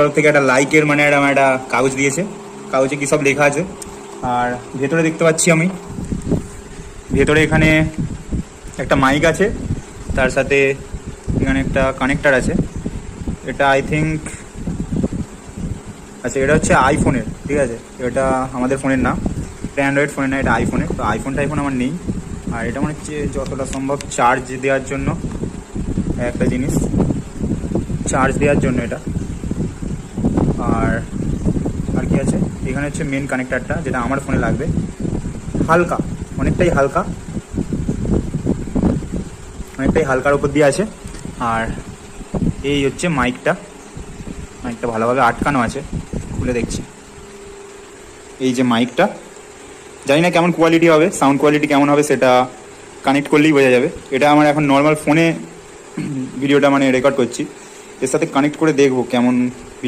তরফ থেকে একটা লাইকের মানে একটা কাগজ দিয়েছে, কাগজে কী সব লেখা আছে। আর ভেতরে দেখতে পাচ্ছি আমি, ভেতরে এখানে একটা মাইক আছে, তার সাথে এখানে একটা কানেক্টার আছে। এটা আই থিঙ্ক, আচ্ছা এটা হচ্ছে আইফোনের, ঠিক আছে, এটা আমাদের ফোনের না, এটা অ্যান্ড্রয়েড ফোনের না, এটা আইফোনের। তো আইফোন আমার নেই। আর এটা মনে হচ্ছে যতটা সম্ভব চার্জ দেওয়ার জন্য একটা জিনিস, চার্জ দেওয়ার জন্য এটা। আর আর কি আছে এখানে হচ্ছে মেন কানেক্টারটা, যেটা আমার ফোনে লাগবে। হালকা, অনেকটাই হালকা, অনেকটাই হালকার উপর দিয়ে আছে। আর এই হচ্ছে মাইকটা, মাইকটা ভালোভাবে আটকানো আছে, খুলে দেখছি। এই যে মাইকটা, জানি না কেমন কোয়ালিটি হবে, সাউন্ড কোয়ালিটি কেমন হবে সেটা কানেক্ট করলেই বোঝা যাবে। এটা আমার এখন নর্মাল ফোনে ভিডিওটা মানে রেকর্ড করছি, এর সাথে কানেক্ট করে দেখবো কেমন